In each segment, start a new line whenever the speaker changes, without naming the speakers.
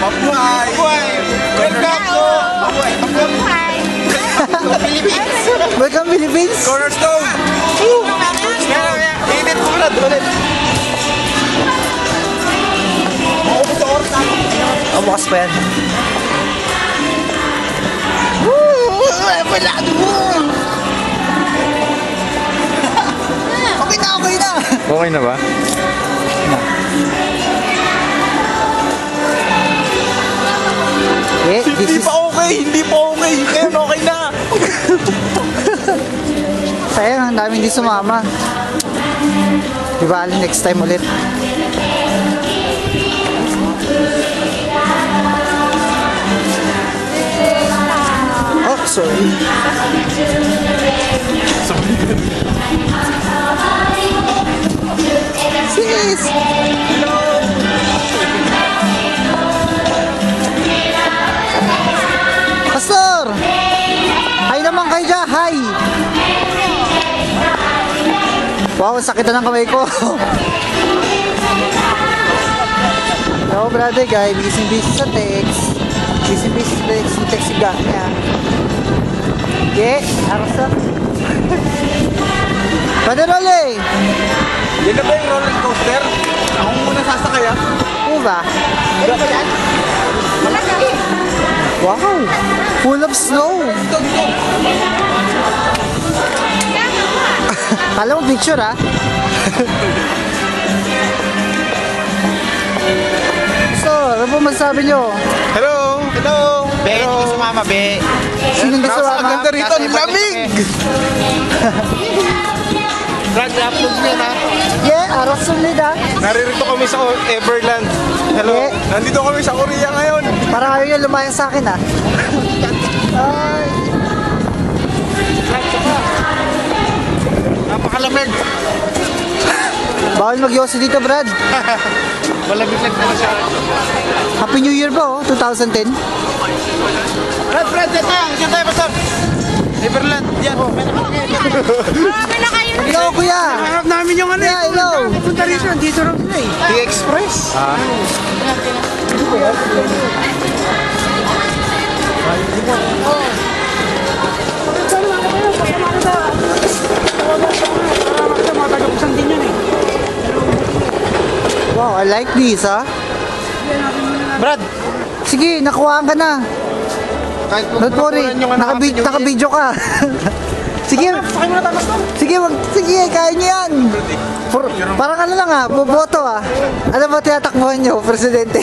Mabuhay! Welcome to Mabuhay! Philippines!
Welcome Philippines!
Cornerstone! Init mo na ulit! Maubos sa oras natin!
Bukas pa yan. Okay na, okay na!
Okay na ba?
Hindi pa okay! Hindi pa okay! Ngayon okay na!
Sayang, ang dami hindi sumama. Diba, next time ulit. Oh, sorry. Sis! Pastor! Hi naman kayo dyan, hi! Wow, sakit na ng kamay ko. Hello, brother guy. Busy sa text. Busy sa text. Yung text siga niya. Okay, aras na. Brother Rolly!
Yan na ba yung roller coaster? Ako muna sasakay ah.
Ano ba?
Ano ba yan? Malaki!
Wow! Full of snow! Kala mo picture ah? So, ano po masasabi nyo?
Hello! Hello! Be, hindi ka sumama, Be.
Sino hindi sumama?
Ang ganda rito, ang lamig! Brad, upload niya na.
Yeah, aras ulit ah.
Naririto kami sa Everland. Hello.
Yeah.
Nandito kami sa Korea ngayon.
Parang ayaw nyo lumayan sa akin ah. Ay.
Napakalamig.
Bawal mag-yosi dito, Brad.
Malamig-lag na siya.
Happy New Year po, 2010.
Brad, dyan tayo. Dyan tayo, Pastor. Everland, yan. May nakalagay.
Hello, kuya.
Harap namin yung ano.
Yeah, hello.
Punta rin siya. Dito rin sila eh. T-Express.
Wow, I like this, ha?
Brad.
Sige, nakuhaan ka na. Don't worry, naka-video ka. Sige, sige, sige, kaya niyo yan. Parang ano lang ha, boboto ha. Ano ba tinatakbuhan niyo, Presidente?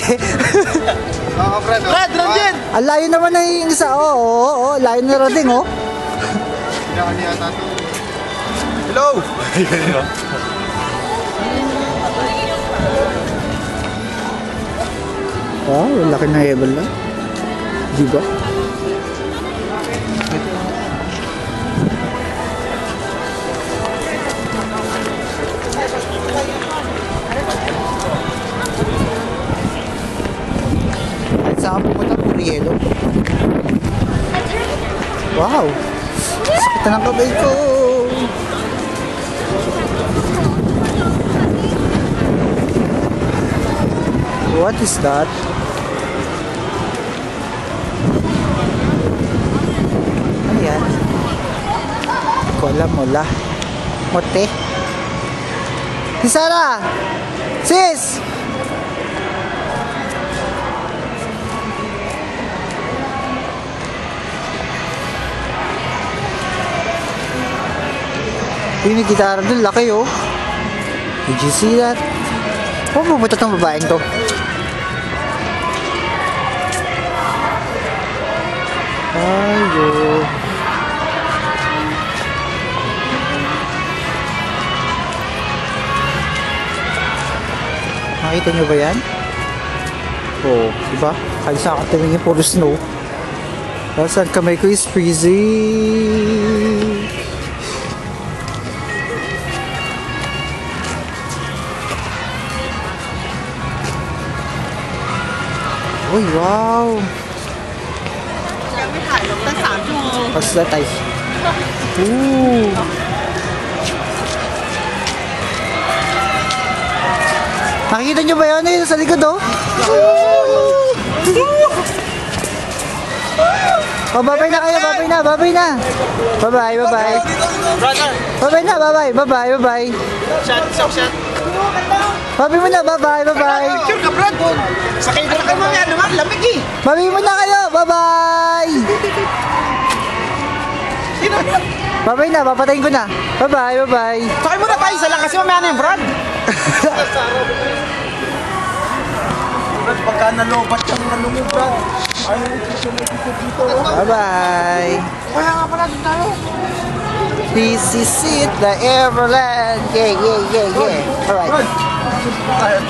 Oo, Brad. Brad, Brad,
Ang layo naman na yung isa. Oo, layo na rading, oh.
Hello!
Wow, laki na hebel na. Diba? Saan pumunta? Purielo. Wow! Sakit na ng kamay ko! What is that? Ano yan? Kola mola. Mote. Si Sarah! Sis! Yung gitara dun, laki oh. Did you see that? Oh, pupunta tong babaeng to. Ayo. Nakita nyo ba yan? Oh, diba? Kahit sa akin tingin puro snow. Tapos ang kamay ko is freezing. Uy, wow!
ยังไม่ถ่ายลงตั้ง3 ชั่วโมง
Pasla tayo. Ooh! Nakikita nyo ba yun? Ayun sa likod, oh! Oh, babay na kayo, babay na, babay na. Bye-bye, bye-bye.
Brother,
Babay na, bye-bye, bye-bye, bye-bye.
shot.
Babay mo na, bye-bye, bye-bye.
Picture ka, Brad. Sakay na ka mga naman, lamig eh.
Babay mo na kayo, bye-bye. Babay na, papatayin ko na. Bye-bye, bye-bye.
Sakay mo na tayo, isa lang kasi mamaya na yung Brad. Brad, pagka nalobat yung mo, Brad. Ayaw yung dito.
Bye-bye.
Kaya nga pala dito tayo.
This is it, the Everland. Yeah, yeah, yeah, yeah. Alright.
Brad.